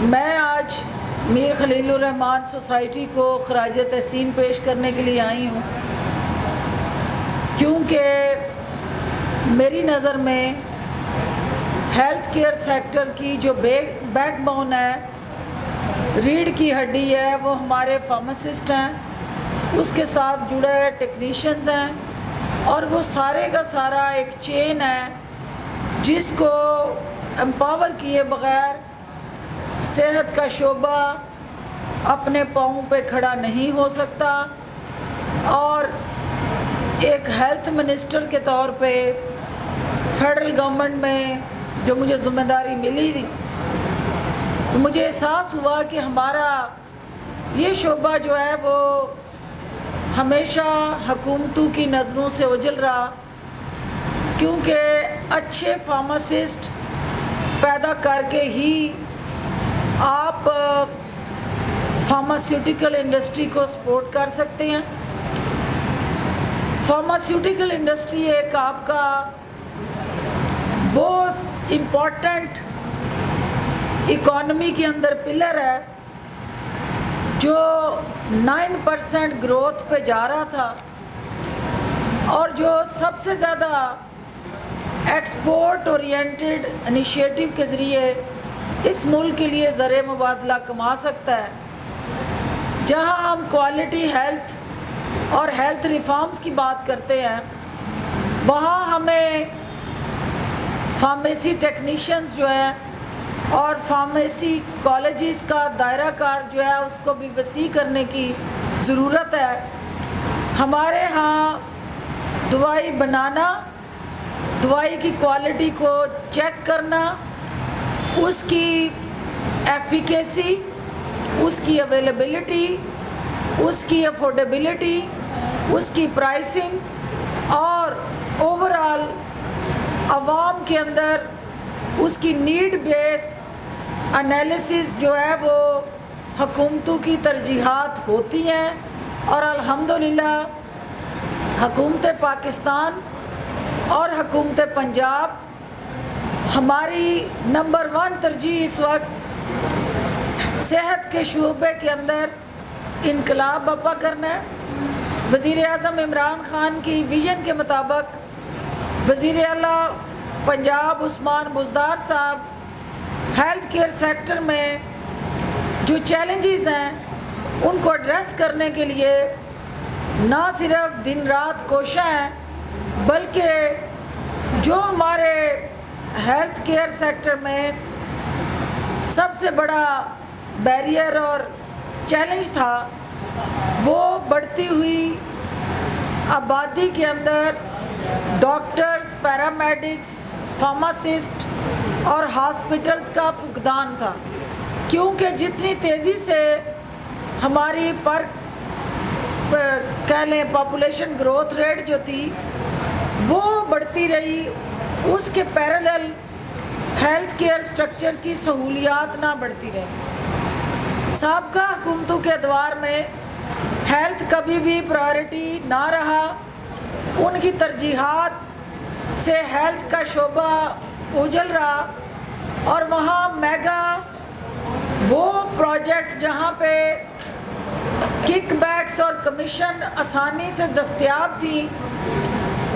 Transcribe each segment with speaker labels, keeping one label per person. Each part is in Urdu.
Speaker 1: میں آج میر خلیل الرحمان سوسائٹی کو خراج تحسین پیش کرنے کے لیے آئی ہوں، کیونکہ میری نظر میں ہیلتھ کیئر سیکٹر کی جو بیک بون ہے، ریڑھ کی ہڈی ہے، وہ ہمارے فارماسسٹ ہیں، اس کے ساتھ جڑے ٹیکنیشینز ہیں، اور وہ سارے کا سارا ایک چین ہے جس کو امپاور کیے بغیر صحت کا شعبہ اپنے پاؤں پہ کھڑا نہیں ہو سکتا۔ اور ایک ہیلتھ منسٹر کے طور پہ فیڈرل گورنمنٹ میں جو مجھے ذمہ داری ملی تھی، تو مجھے احساس ہوا کہ ہمارا یہ شعبہ جو ہے وہ ہمیشہ حکومتوں کی نظروں سے اوجھل رہا، کیونکہ اچھے فارماسسٹ پیدا کر کے ہی آپ فارماسیوٹیکل انڈسٹری کو سپورٹ کر سکتے ہیں۔ فارماسیوٹیکل انڈسٹری ایک آپ کا وہ امپورٹنٹ اکانومی کے اندر پلر ہے جو 9% گروتھ پہ جا رہا تھا، اور جو سب سے زیادہ ایکسپورٹ اورینٹڈ انیشیٹو کے ذریعے اس ملک کے لیے زر مبادلہ کما سکتا ہے۔ جہاں ہم کوالٹی ہیلتھ اور ہیلتھ ریفارمز کی بات کرتے ہیں، وہاں ہمیں فارمیسی ٹیکنیشینز جو ہیں اور فارمیسی کالجز کا دائرہ کار جو ہے اس کو بھی وسیع کرنے کی ضرورت ہے۔ ہمارے ہاں دوائی بنانا، دوائی کی کوالٹی کو چیک کرنا، اس کی ایفیکیسی، اس کی اویلیبلٹی، اس کی افورڈیبلٹی، اس کی پرائسنگ، اور اوورآل عوام کے اندر اس کی نیڈ بیس انالیسس جو ہے وہ حکومتوں کی ترجیحات ہوتی ہیں، اور الحمدللہ حکومت پاکستان اور حکومت پنجاب ہماری نمبر 1 ترجیح اس وقت صحت کے شعبے کے اندر انقلاب برپا کرنا ہے۔ وزیر اعظم عمران خان کی ویژن کے مطابق وزیر اعلیٰ پنجاب عثمان بزدار صاحب ہیلتھ کیئر سیکٹر میں جو چیلنجز ہیں ان کو ایڈریس کرنے کے لیے نہ صرف دن رات کوشاں ہیں، بلکہ جو ہمارے ہیلتھ کیئر سیکٹر میں سب سے بڑا بیریئر اور چیلنج تھا، وہ بڑھتی ہوئی آبادی کے اندر ڈاکٹرز، پیرامیڈکس، فارماسسٹ اور ہاسپٹلز کا فقدان تھا، کیونکہ جتنی تیزی سے ہماری کہہ لیں پاپولیشن گروتھ ریٹ جو تھی وہ بڑھتی رہی، اس کے پیرالل ہیلتھ کیئر سٹرکچر کی سہولیات نہ بڑھتی رہی۔ سابقہ حکومتوں کے ادوار میں ہیلتھ کبھی بھی پرائورٹی نہ رہا، ان کی ترجیحات سے ہیلتھ کا شعبہ اوجھل رہا، اور وہاں میگا وہ پروجیکٹ جہاں پہ کک بیکس اور کمیشن آسانی سے دستیاب تھیں،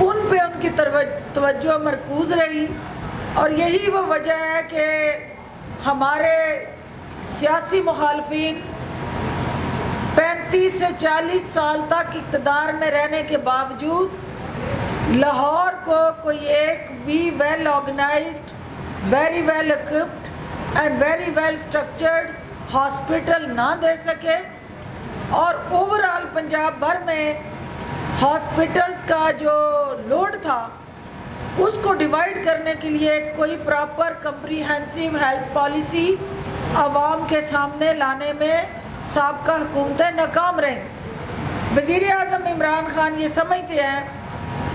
Speaker 1: ان پہ ان کی توجہ مرکوز رہی، اور یہی وہ وجہ ہے کہ ہمارے سیاسی مخالفین 35 سے 40 سال تک اقتدار میں رہنے کے باوجود لاہور کو کوئی ایک بھی well organised, very well occupied and very well structured hospital نہ دے سکے، اور اوورآل پنجاب بھر میں ہاسپٹلز کا جو لوڈ تھا اس کو ڈیوائیڈ کرنے کے لیے کوئی پراپر کمپریہنسو ہیلتھ پالیسی عوام کے سامنے لانے میں سابقہ حکومتیں ناکام رہیں۔ وزیر اعظم عمران خان یہ سمجھتے ہیں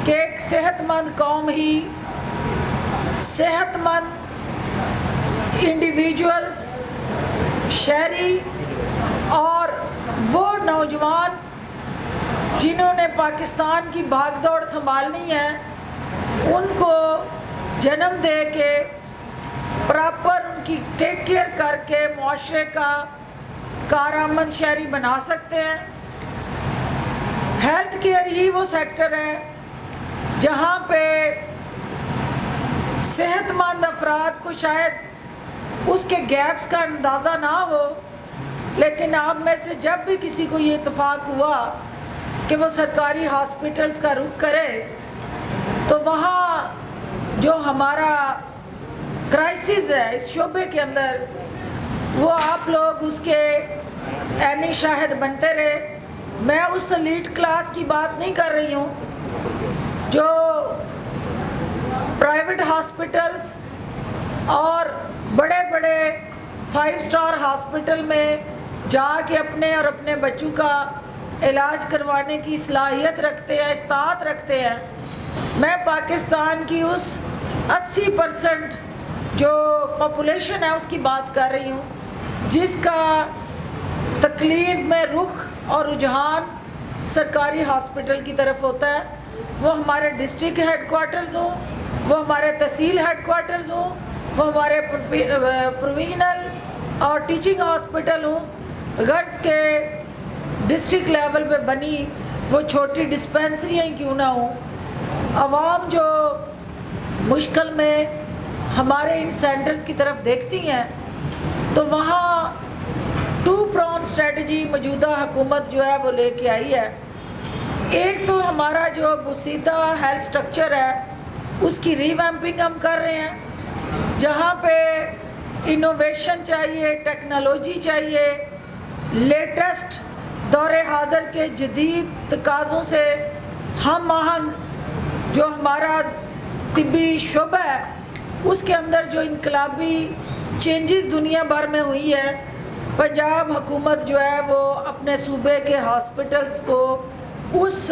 Speaker 1: کہ ایک صحت مند قوم ہی صحت مند انڈیویجولز، شہری اور وہ نوجوان جنہوں نے پاکستان کی بھاگ دوڑ سنبھالنی ہے، ان کو جنم دے کے پراپر ان کی ٹیک کیئر کر کے معاشرے کا کارآمد شہری بنا سکتے ہیں۔ ہیلتھ کیئر ہی وہ سیکٹر ہے جہاں پہ صحت مند افراد کو شاید اس کے گیپس کا اندازہ نہ ہو، لیکن آپ میں سے جب بھی کسی کو یہ اتفاق ہوا کہ وہ سرکاری ہاسپٹلس کا رخ کرے تو وہاں جو ہمارا کرائسس ہے اس شعبے کے اندر، وہ آپ لوگ اس کے عینی شاہد بنتے رہے۔ میں اس ایلیٹ کلاس کی بات نہیں کر رہی ہوں جو پرائیویٹ ہاسپٹلس اور بڑے بڑے 5 اسٹار ہاسپٹل میں جا کے اپنے اور اپنے بچوں کا علاج کروانے کی صلاحیت رکھتے ہیں، استطاعت رکھتے ہیں۔ میں پاکستان کی اس 80% جو پاپولیشن ہے اس کی بات کر رہی ہوں جس کا تکلیف میں رخ اور رجحان سرکاری ہاسپٹل کی طرف ہوتا ہے، وہ ہمارے ڈسٹرکٹ ہیڈ کوارٹرز ہوں، وہ ہمارے تحصیل ہیڈ کوارٹرز ہوں، وہ ہمارے پروینل اور ٹیچنگ ہاسپٹل ہوں، غرض کے ڈسٹرکٹ لیول پہ بنی وہ چھوٹی ڈسپینسریاں کیوں نہ ہوں۔ عوام جو مشکل میں ہمارے ان سینٹرز کی طرف دیکھتی ہیں تو وہاں 2 پرون اسٹریٹجی موجودہ حکومت جو ہے وہ لے کے آئی ہے۔ ایک تو ہمارا جو بسیدہ ہیلتھ سٹرکچر ہے اس کی ریویمپنگ ہم کر رہے ہیں، جہاں پہ انوویشن چاہیے، ٹیکنالوجی چاہیے، لیٹسٹ دور حاضر کے جدید تقاضوں سے ہم آہنگ جو ہمارا طبی شعبہ ہے اس کے اندر جو انقلابی چینجز دنیا بھر میں ہوئی ہے، پنجاب حکومت جو ہے وہ اپنے صوبے کے ہاسپٹلس کو اس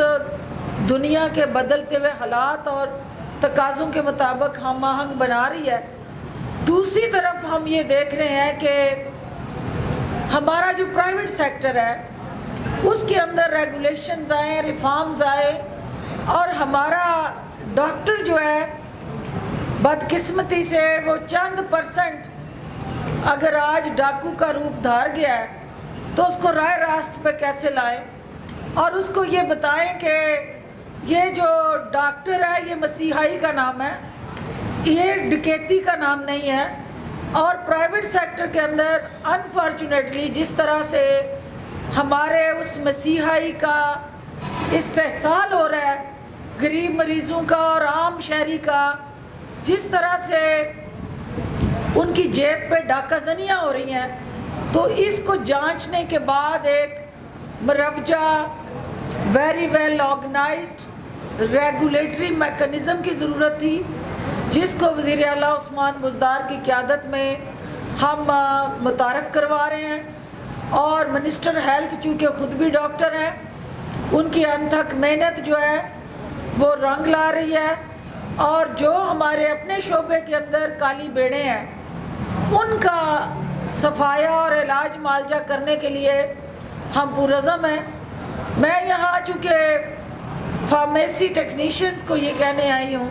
Speaker 1: دنیا کے بدلتے ہوئے حالات اور تقاضوں کے مطابق ہم آہنگ بنا رہی ہے۔ دوسری طرف ہم یہ دیکھ رہے ہیں کہ ہمارا جو پرائیویٹ سیکٹر ہے اس کے اندر ریگولیشنز آئیں، ریفارمز آئے، اور ہمارا ڈاکٹر جو ہے بدقسمتی سے وہ چند % اگر آج ڈاکو کا روپ دھار گیا ہے تو اس کو راہ راست پہ کیسے لائیں اور اس کو یہ بتائیں کہ یہ جو ڈاکٹر ہے یہ مسیحائی کا نام ہے، یہ ڈکیتی کا نام نہیں ہے۔ اور پرائیویٹ سیکٹر کے اندر انفارچونیٹلی جس طرح سے ہمارے اس مسیحائی کا استحصال ہو رہا ہے، غریب مریضوں کا اور عام شہری کا جس طرح سے ان کی جیب پہ ڈاکہ زنیاں ہو رہی ہیں، تو اس کو جانچنے کے بعد ایک مروجہ very well organised regulatory mechanism کی ضرورت تھی، جس کو وزیر اعلیٰ عثمان بزدار کی قیادت میں ہم متعارف کروا رہے ہیں۔ اور منسٹر ہیلتھ چونکہ خود بھی ڈاکٹر ہیں، ان کی انتھک محنت جو ہے وہ رنگ لا رہی ہے، اور جو ہمارے اپنے شعبے کے اندر کالی بیڑے ہیں ان کا صفایا اور علاج معالجہ کرنے کے لیے ہم پرعزم ہیں۔ میں یہاں چونکہ فارمیسی ٹیکنیشینز کو یہ کہنے آئی ہوں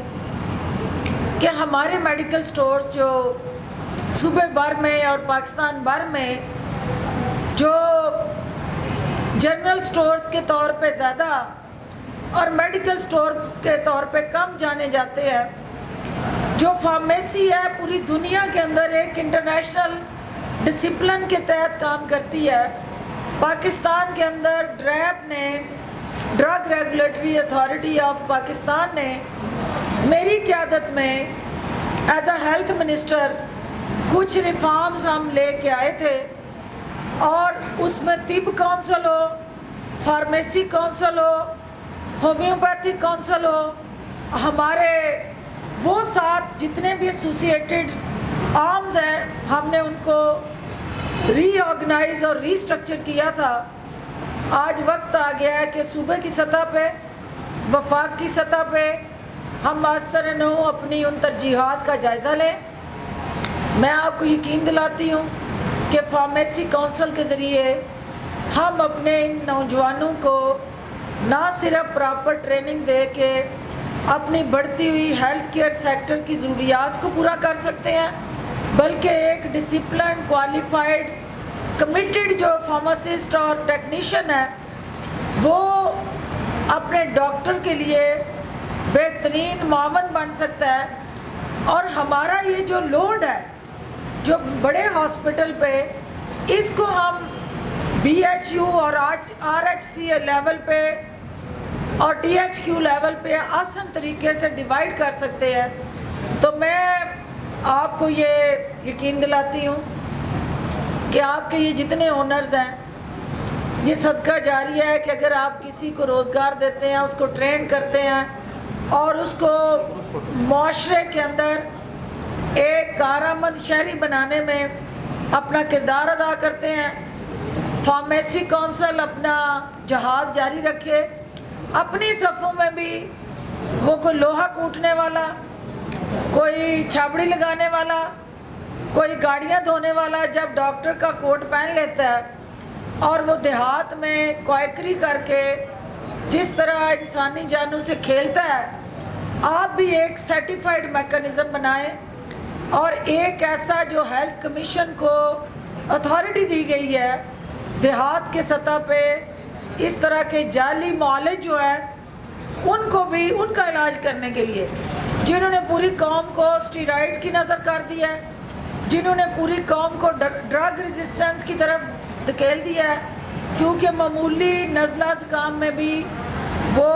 Speaker 1: کہ ہمارے میڈیکل سٹورز جو صوبے بھر میں اور پاکستان بھر میں جو جنرل سٹورز کے طور پہ زیادہ اور میڈیکل سٹور کے طور پہ کم جانے جاتے ہیں، جو فارمیسی ہے پوری دنیا کے اندر ایک انٹرنیشنل ڈسپلن کے تحت کام کرتی ہے۔ پاکستان کے اندر ڈریپ نے، drug regulatory authority of Pakistan نے میری قیادت میں ایز اے ہیلتھ منسٹر کچھ ریفارمز ہم لے کے آئے تھے، اور اس میں طب کونسل ہو، فارمیسی کونسل ہو، ہومیوپیتھک کونسل ہو، ہمارے وہ 7 جتنے بھی ایسوسیٹڈ آرمز ہیں ہم نے ان کو ری آرگنائز اور ری اسٹرکچر کیا تھا۔ آج وقت آ گیا ہے کہ صوبے کی سطح پہ، وفاق کی سطح پہ ہم اثر نو اپنی ان ترجیحات کا جائزہ لیں۔ میں آپ کو یقین دلاتی ہوں کہ فارمیسی کونسل کے ذریعے ہم اپنے ان نوجوانوں کو نہ صرف پراپر ٹریننگ دے کے اپنی بڑھتی ہوئی ہیلتھ کیئر سیکٹر کی ضروریات کو پورا کر سکتے ہیں، بلکہ ایک ڈسپلن کوالیفائڈ کمیٹڈ جو فارماسسٹ اور ٹیکنیشین ہے وہ اپنے ڈاکٹر کے لیے بہترین معاون بن سکتا ہے. اور ہمارا یہ جو لوڈ ہے جو بڑے ہاسپٹل پہ، اس کو ہم BHU اور RHC لیول پہ اور THQ لیول پہ آسان طریقے سے ڈیوائیڈ کر سکتے ہیں. تو میں آپ کو یہ یقین دلاتی ہوں کہ آپ کے یہ جتنے اونرز ہیں یہ صدقہ جاریہ ہے کہ اگر آپ کسی کو روزگار دیتے ہیں، اس کو ٹرین کرتے ہیں اور اس کو معاشرے کے اندر ایک کارآمد شہری بنانے میں اپنا کردار ادا کرتے ہیں. فارمیسی کونسل اپنا جہاد جاری رکھے، اپنی صفوں میں بھی وہ کوئی لوہا کوٹنے والا، کوئی چھابڑی لگانے والا، کوئی گاڑیاں دھونے والا جب ڈاکٹر کا کوٹ پہن لیتا ہے اور وہ دیہات میں کوائکری کر کے جس طرح انسانی جانوں سے کھیلتا ہے، آپ بھی ایک سرٹیفائڈ میکانزم بنائیں اور ایک ایسا جو ہیلتھ کمیشن کو اتھارٹی دی گئی ہے دیہات کے سطح پہ اس طرح کے جعلی معالج جو ہے ان کو بھی ان کا علاج کرنے کے لیے، جنہوں نے پوری قوم کو اسٹیرائڈ کی نظر کر دی ہے، جنہوں نے پوری قوم کو ڈرگ ریزسٹنس کی طرف دھکیل دیا ہے، کیونکہ معمولی نزلہ زکام میں بھی وہ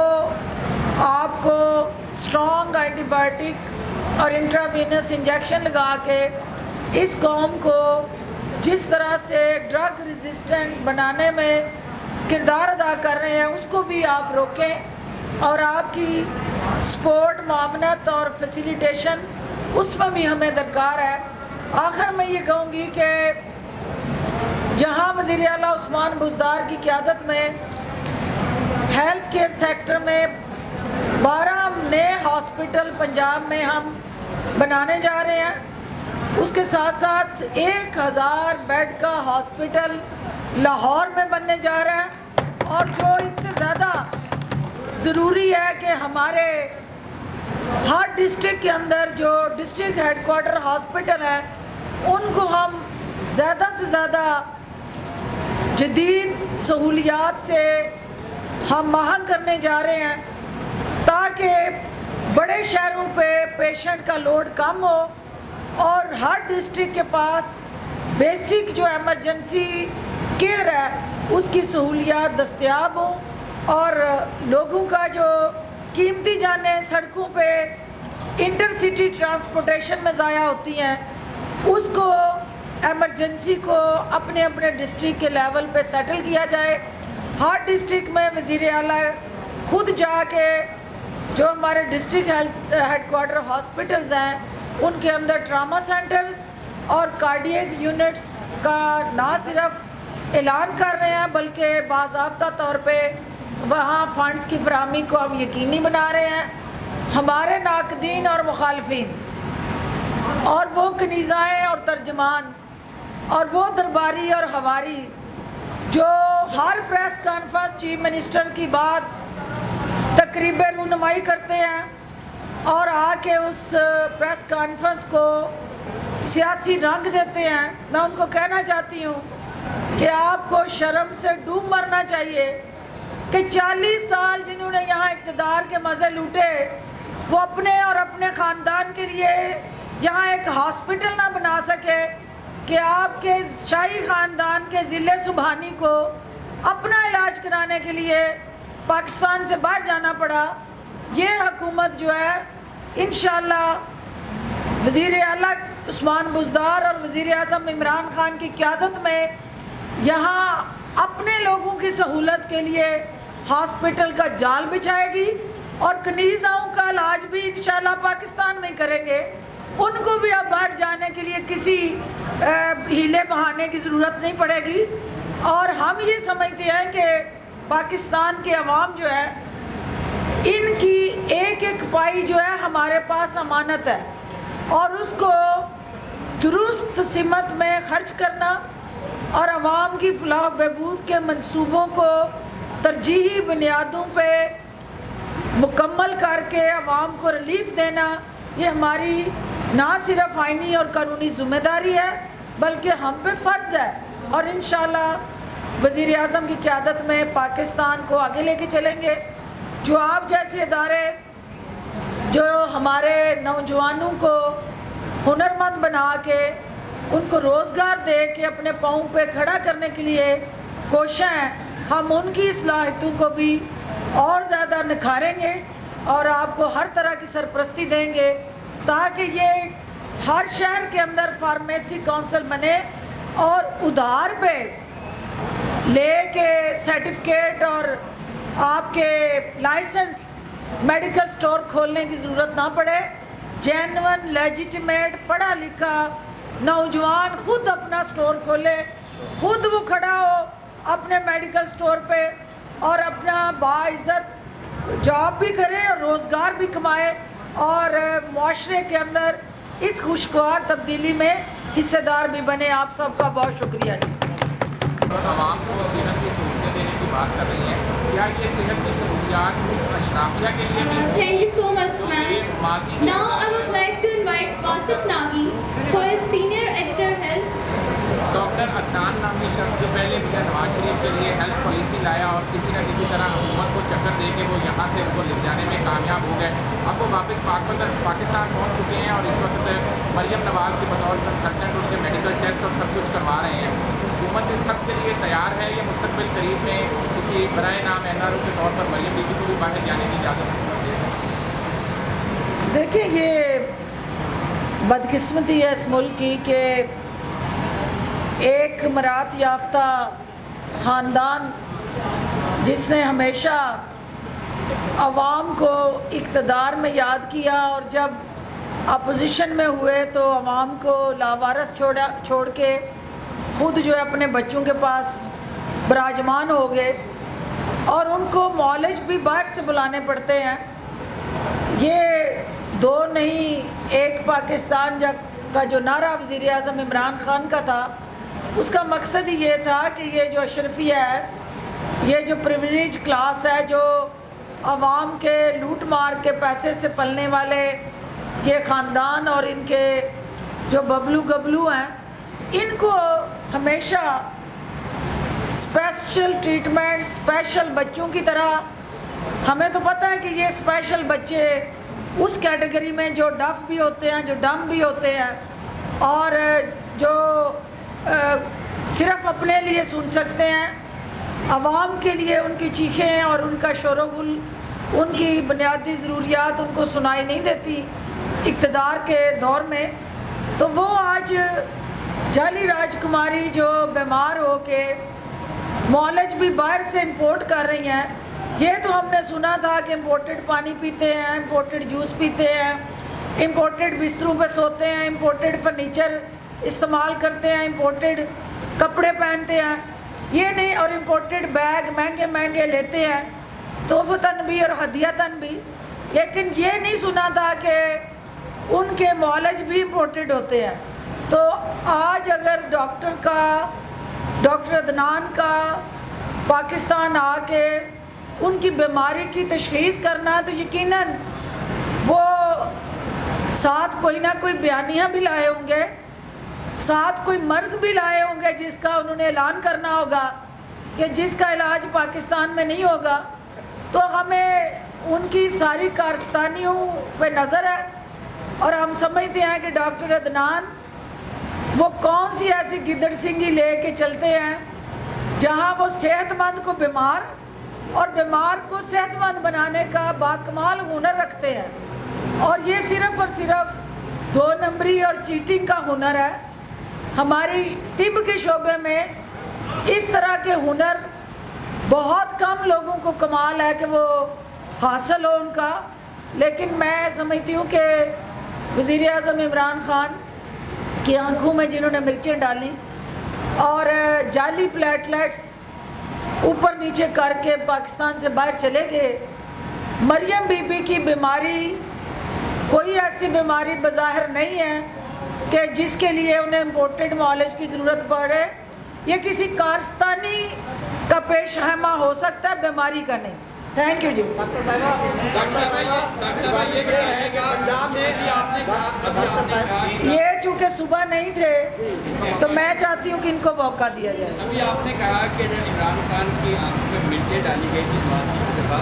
Speaker 1: آپ کو اسٹرانگ اینٹی بائیوٹک اور انٹراوینس انجیکشن لگا کے اس قوم کو جس طرح سے ڈرگ ریزسٹنٹ بنانے میں کردار ادا کر رہے ہیں اس کو بھی آپ روکیں، اور آپ کی سپورٹ، معاونت اور فیسیلیٹیشن اس میں بھی ہمیں درکار ہے. آخر میں یہ کہوں گی کہ جہاں وزیر اعلیٰ عثمان بزدار کی قیادت میں ہیلتھ کیئر سیکٹر میں 12 نئے ہاسپٹل پنجاب میں ہم بنانے جا رہے ہیں، اس کے ساتھ ساتھ 1000 بیڈ کا ہاسپٹل لاہور میں بننے جا رہا ہے، اور جو اس سے زیادہ ضروری ہے کہ ہمارے ہر ڈسٹرکٹ کے اندر جو ڈسٹرکٹ ہیڈ کوارٹر ہاسپٹل ہیں ان کو ہم زیادہ سے زیادہ جدید سہولیات سے ہم مہنگ کرنے جا رہے ہیں تاکہ بڑے شہروں پہ پیشنٹ کا لوڈ کم ہو اور ہر ڈسٹرکٹ کے پاس بیسک جو ایمرجنسی کیئر ہے اس کی سہولیات دستیاب ہوں، اور لوگوں کا جو قیمتی جانیں سڑکوں پہ انٹر سٹی ٹرانسپورٹیشن میں ضائع ہوتی ہیں اس کو ایمرجنسی کو اپنے اپنے ڈسٹرکٹ کے لیول پہ سیٹل کیا جائے. ہر ڈسٹرکٹ میں وزیر اعلیٰ خود جا کے جو ہمارے ڈسٹرکٹ ہیڈ کوارٹر ہاسپٹلز ہیں ان کے اندر ٹراما سینٹرز اور کارڈیک یونٹس کا نہ صرف اعلان کر رہے ہیں بلکہ باضابطہ طور پہ وہاں فنڈز کی فراہمی کو ہم یقینی بنا رہے ہیں. ہمارے ناقدین اور مخالفین اور وہ کنیزائیں اور ترجمان اور وہ درباری اور ہواری جو ہر پریس کانفرنس چیف منسٹر کی بات تقریب رونمائی کرتے ہیں اور آ کے اس پریس کانفرنس کو سیاسی رنگ دیتے ہیں، میں ان کو کہنا چاہتی ہوں کہ آپ کو شرم سے ڈوب مرنا چاہیے کہ 40 سال جنہوں نے یہاں اقتدار کے مزے لوٹے وہ اپنے اور اپنے خاندان کے لیے یہاں ایک ہاسپٹل نہ بنا سکے کہ آپ کے شاہی خاندان کے ضلع سبحانی کو اپنا علاج کرانے کے لیے پاکستان سے باہر جانا پڑا. یہ حکومت جو ہے انشاءاللہ وزیر اعلیٰ عثمان بزدار اور وزیر اعظم عمران خان کی قیادت میں یہاں اپنے لوگوں کی سہولت کے لیے ہاسپٹل کا جال بچھائے گی اور کنیزاؤں کا علاج بھی انشاءاللہ پاکستان میں کریں گے. ان کو بھی اب باہر جانے کے لیے کسی ہیلے بہانے کی ضرورت نہیں پڑے گی. اور ہم یہ سمجھتے ہیں کہ پاکستان کے عوام جو ہے ان کی ایک ایک پائی جو ہے ہمارے پاس امانت ہے، اور اس کو درست سمت میں خرچ کرنا اور عوام کی فلاح و بہبود کے منصوبوں کو ترجیحی بنیادوں پہ مکمل کر کے عوام کو ریلیف دینا، یہ ہماری نہ صرف آئینی اور قانونی ذمہ داری ہے بلکہ ہم پہ فرض ہے، اور انشاءاللہ وزیر اعظم کی قیادت میں پاکستان کو آگے لے کے چلیں گے۔ جو آپ جیسے ادارے جو ہمارے نوجوانوں کو ہنرمند بنا کے ان کو روزگار دے کے اپنے پاؤں پہ کھڑا کرنے کے لیے کوشاں ہیں، ہم ان کی صلاحیتوں کو بھی اور زیادہ نکھاریں گے اور آپ کو ہر طرح کی سرپرستی دیں گے تاکہ یہ ہر شہر کے اندر فارمیسی کونسل بنے اور ادھار پہ لے کے سرٹیفکیٹ اور آپ کے لائسنس میڈیکل سٹور کھولنے کی ضرورت نہ پڑے۔ جینون لیجیٹیمیٹ پڑھا لکھا نوجوان خود اپنا سٹور کھولے، خود وہ کھڑا ہو اپنے میڈیکل سٹور پہ اور اپنا باعزت جاب بھی کرے اور روزگار بھی کمائے اور معاشرے کے اندر اس خوشگوار تبدیلی میں حصے دار بھی بنے۔ آپ سب کا بہت شکریہ جی۔
Speaker 2: عوام کو صحت کی سہولتیں دینے کی بات کر رہی ہیں، کیا یہ صحت کی سہولیات اس اشرافیہ کے لیے بھی؟
Speaker 3: Thank you so much, ma'am. Now I would like to invite Wasif Nagi, who is Senior Editor Health.
Speaker 2: Doctor Adnan نامی شخص جو پہلے بھی نواز شریف کے لیے ہیلتھ پالیسی لایا اور کسی نہ کسی طرح حکومت کو چکر دے کے وہ یہاں سے ان کو لے جانے میں کامیاب ہو گئے، اب وہ واپس پاکستان پہنچ چکے ہیں اور اس وقت مریم نواز کے بطور کنسلٹنٹ ان کے میڈیکل ٹیسٹ اور سب کچھ کروا رہے ہیں۔ حکومت اس سب کے لیے تیار ہے یا مستقبل قریب میں کسی برائے نام NRO کے طور پر مریم بیوی کو بھی باہر جانے کی اجازت دے سکتے؟
Speaker 1: دیکھیں، یہ بدقسمتی ہے اس ملک کی کہ ایک مرات یافتہ خاندان جس نے ہمیشہ عوام کو اقتدار میں یاد کیا اور جب اپوزیشن میں ہوئے تو عوام کو لاوارث چھوڑ کے خود جو ہے اپنے بچوں کے پاس براجمان ہو گئے اور ان کو معالج بھی باہر سے بلانے پڑتے ہیں۔ یہ دو نہیں، ایک پاکستان کا جو نعرہ وزیر اعظم عمران خان کا تھا، اس کا مقصد ہی یہ تھا کہ یہ جو اشرفیہ ہے، یہ جو پریویلیج کلاس ہے، جو عوام کے لوٹ مار کے پیسے سے پلنے والے یہ خاندان اور ان کے جو ببلو گبلو ہیں، ان کو ہمیشہ اسپیشل ٹریٹمنٹ، اسپیشل بچوں کی طرح، ہمیں تو پتہ ہے کہ یہ اسپیشل بچے اس کیٹیگری میں جو ڈف بھی ہوتے ہیں، جو ڈم بھی ہوتے ہیں اور جو صرف اپنے لیے سن سکتے ہیں، عوام کے لیے ان کی چیخیں اور ان کا شور و غل، ان کی بنیادی ضروریات ان کو سنائی نہیں دیتی اقتدار کے دور میں، تو وہ آج جعلی راجکماری جو بیمار ہو کے معالج بھی باہر سے امپورٹ کر رہی ہیں۔ یہ تو ہم نے سنا تھا کہ امپورٹڈ پانی پیتے ہیں، امپورٹڈ جوس پیتے ہیں، امپورٹڈ بستروں پہ سوتے ہیں، امپورٹڈ فرنیچر استعمال کرتے ہیں، امپورٹڈ کپڑے پہنتے ہیں، یہ نہیں، اور امپورٹڈ بیگ مہنگے مہنگے لیتے ہیں تحفتاً بھی اور ہدیتاً بھی، لیکن یہ نہیں سنا تھا کہ ان کے معالج بھی امپورٹڈ ہوتے ہیں۔ تو آج اگر ڈاکٹر عدنان کا پاکستان آ کے ان کی بیماری کی تشخیص کرنا، تو یقیناً وہ ساتھ کوئی نہ کوئی بیانیہ بھی لائے ہوں گے، ساتھ کوئی مرض بھی لائے ہوں گے جس کا انہوں نے اعلان کرنا ہوگا کہ جس کا علاج پاکستان میں نہیں ہوگا۔ تو ہمیں ان کی ساری کارستانیوں پہ نظر ہے اور ہم سمجھتے ہیں کہ ڈاکٹر عدنان وہ کون سی ایسی گدڑ سنگھی لے کے چلتے ہیں جہاں وہ صحت مند کو بیمار اور بیمار کو صحت مند بنانے کا باکمال ہنر رکھتے ہیں، اور یہ صرف اور صرف 2 نمبری اور چیٹنگ کا ہنر ہے۔ ہماری طب کے شعبے میں اس طرح کے ہنر بہت کم لوگوں کو کمال ہے کہ وہ حاصل ہو ان کا، لیکن میں سمجھتی ہوں کہ وزیر اعظم عمران خان کی آنکھوں میں جنہوں نے مرچیں ڈالی اور جعلی پلیٹلیٹس اوپر نیچے کر کے پاکستان سے باہر چلے گئے، مریم بی بی کی بیماری کوئی ایسی بیماری بظاہر نہیں ہے کہ جس کے لیے انہیں امپورٹڈ معالج کی ضرورت پڑے، یہ کسی کارستانی کا پیش خیمہ ہو سکتا ہے، بیماری کا نہیں۔ Thank you G.
Speaker 4: ڈاکٹر صاحبہ یہ ہے کہ پنجاب میں
Speaker 1: یہ چونکہ صبح نہیں تھے تو میں چاہتی ہوں کہ ان کو موقع دیا جائے.
Speaker 5: ابھی آپ نے کہا کہ عمران خان کی آنکھوں میں مرچیں ڈالی گئی تھی نواسی کی دفعہ،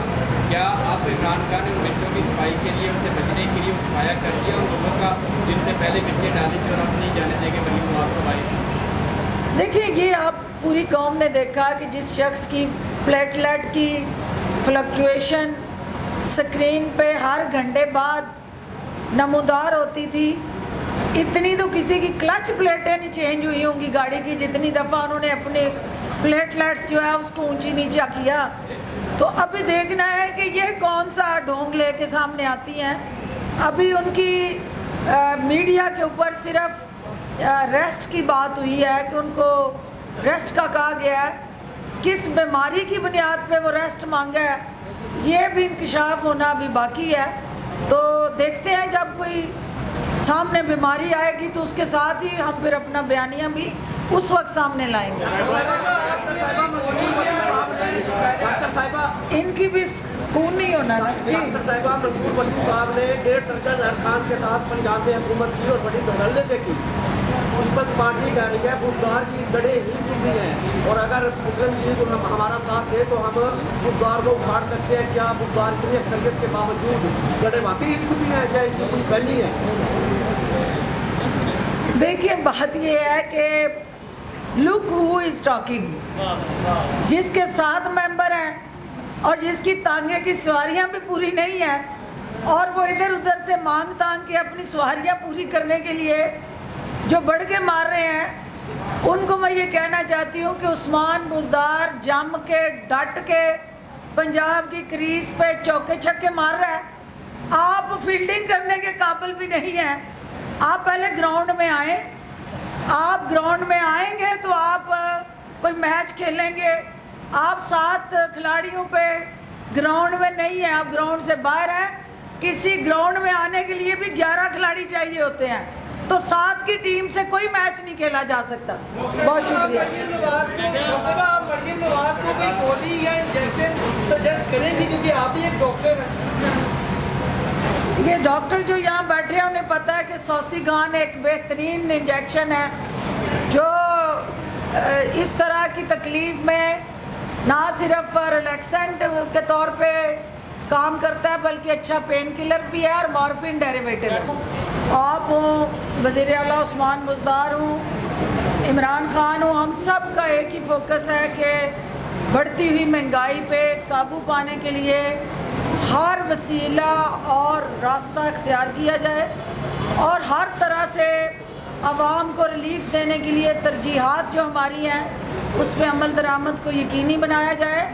Speaker 5: کیا آپ عمران خان نے مرچوں کی صفائی کے لیے ان سے بچنے کے لیے صفایا کر دیا اور لوگوں کا جن نے پہلے مرچیں ڈالی تھی اور اب نہیں جانے دے کے وہی مواد پائی؟
Speaker 1: دیکھیے یہ آپ پوری قوم نے دیکھا کہ جس شخص کی پلیٹلیٹ کی فلکچویشن سکرین پہ ہر گھنٹے بعد نمودار ہوتی تھی، اتنی تو کسی کی کلچ پلیٹیں نہیں چینج ہوئی ہوں گی گاڑی کی جتنی دفعہ انہوں نے اپنے پلیٹلیٹس جو ہے اس کو اونچی نیچا کیا. تو ابھی دیکھنا ہے کہ یہ کون سا ڈھونگ لے کے سامنے آتی ہیں. ابھی ان کی میڈیا کے اوپر صرف ریسٹ کی بات ہوئی ہے کہ ان کو ریسٹ کا کہا گیا ہے. کس بیماری کی بنیاد پہ وہ ریسٹ مانگا ہے یہ بھی انکشاف ہونا ابھی باقی ہے. تو دیکھتے ہیں جب کوئی سامنے بیماری آئے گی تو اس کے ساتھ ہی ہم پھر اپنا بیانیہ بھی اس وقت سامنے لائیں گے.
Speaker 4: ڈاکٹر صاحبہ
Speaker 1: ان کی بھی سکون نہیں ہونا نا جی.
Speaker 4: ڈاکٹر صاحبہ منصور بٹو صاحب نے 1.5 درجن ارکان کے ساتھ پنجاب میں حکومت کی اور بڑی دھڑلے سے کی. پیپلز پارٹی کہہ رہی ہے بزدار کی جڑیں ہل چکی ہیں اور اگر مسلم لیگ ہمارا ساتھ دے تو ہم بزدار کو اکھاڑ سکتے ہیں. کیا بزدار کی اکثریت کے باوجود جڑیں واقعی ہل چکی ہیں یا ان کی کچھ فہمی ہے؟
Speaker 1: دیکھیے بات یہ ہے کہ لک ہو از ٹاکنگ. جس کے 7 ممبر ہیں اور جس کی تانگے کی سواریاں بھی پوری نہیں ہیں اور وہ ادھر ادھر سے مانگ تانگ کے اپنی سواریاں پوری کرنے کے لیے جو بڑھ کے مار رہے ہیں ان کو میں یہ کہنا چاہتی ہوں کہ عثمان بزدار جم کے ڈٹ کے پنجاب کی کریز پہ چوکے چھکے مار رہا ہے. آپ فیلڈنگ کرنے کے قابل بھی نہیں ہیں. آپ پہلے گراؤنڈ میں آئیں. آپ گراؤنڈ میں آئیں گے تو آپ کوئی میچ کھیلیں گے. آپ 7 کھلاڑیوں پہ گراؤنڈ میں نہیں ہیں, آپ گراؤنڈ سے باہر ہیں. کسی گراؤنڈ میں آنے کے لیے بھی 11 کھلاڑی چاہیے ہوتے ہیں, تو 7 کی ٹیم سے کوئی میچ نہیں کھیلا جا سکتا. بہت شکریہ.
Speaker 6: آپ مریم نواز کو کوئی گولی یا انجیکشن سجیسٹ کریں گی کیونکہ آپ بھی ایک ڈاکٹر ہیں؟
Speaker 1: یہ ڈاکٹر جو یہاں بیٹھے ہیں انہیں پتہ ہے کہ سوسیگان ایک بہترین انجیکشن ہے جو اس طرح کی تکلیف میں نہ صرف ریلیکسنٹ کے طور پہ کام کرتا ہے بلکہ اچھا پین کلر بھی ہے اور مارفین ڈیریویٹو ہے. آپ ہوں, وزیر اعلیٰ عثمان بزدار ہوں, عمران خان ہوں, ہم سب کا ایک ہی فوکس ہے کہ بڑھتی ہوئی مہنگائی پہ قابو پانے کے لیے ہر وسیلہ اور راستہ اختیار کیا جائے اور ہر طرح سے عوام کو ریلیف دینے کے لیے ترجیحات جو ہماری ہیں اس پہ عمل درآمد کو یقینی بنایا جائے.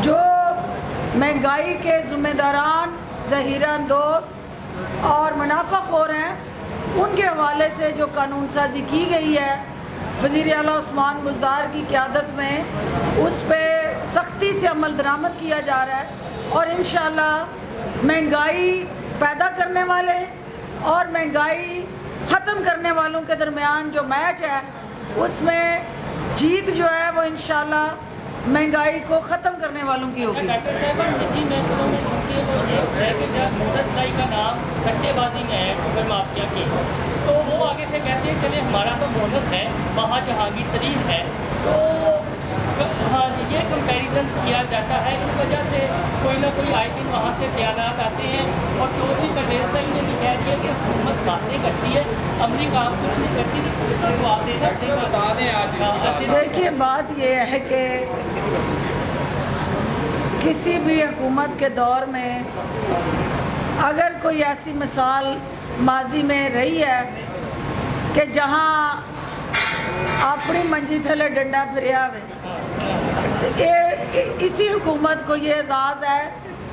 Speaker 1: جو مہنگائی کے ذمہ داران, ذخیرہ اندوز اور منافع خور ہیں ان کے حوالے سے جو قانون سازی کی گئی ہے وزیر اعلیٰ عثمان بزدار کی قیادت میں, اس پہ سختی سے عمل درآمد کیا جا رہا ہے اور انشاءاللہ مہنگائی پیدا کرنے والے اور مہنگائی ختم کرنے والوں کے درمیان جو میچ ہے اس میں جیت جو ہے وہ انشاءاللہ مہنگائی کو ختم کرنے والوں کی ہوگی.
Speaker 7: ڈاکٹر صاحب نجی محفلوں میں چونکہ وہ ایک ہے کہ جب موٹر سلائی کا نام سٹے بازی میں ہے شوگر مافیا کی, تو وہ آگے سے کہتے ہیں چلے ہمارا تو بونس ہے, وہاں جہانگیر ترین ہے, تو ہاں یہ کمپیریزن کیا جاتا ہے. اس وجہ سے کوئی نہ کوئی آئے دن وہاں سے بیانات آتے ہیں اور چودھری پرویز بھائی نے بھی کہہ دیا کہ حکومت باتیں کرتی ہے, عملی کام کچھ نہیں کرتی, تو کچھ تو جواب دینا
Speaker 5: بتا دیں آج.
Speaker 1: دیکھیے بات یہ ہے کہ کسی بھی حکومت کے دور میں اگر کوئی ایسی مثال ماضی میں رہی ہے کہ جہاں اپنی منجی تھلے ڈنڈا پھریا ہوئے, اسی حکومت کو یہ اعزاز ہے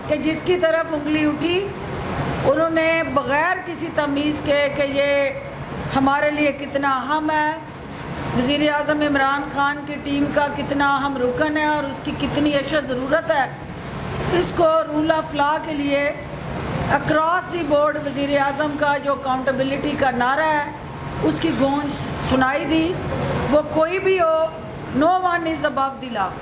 Speaker 1: کہ جس کی طرف انگلی اٹھی انہوں نے بغیر کسی تمیز کے کہ یہ ہمارے لیے کتنا اہم ہے, وزیر اعظم عمران خان کی ٹیم کا کتنا اہم رکن ہے اور اس کی کتنی اشد ضرورت ہے, اس کو رول آف لا کے لیے اکراس دی بورڈ وزیر اعظم کا جو اکاؤنٹیبلٹی کا نعرہ ہے اس کی گونج سنائی دی. وہ کوئی بھی ہو, نو one is Abu the law.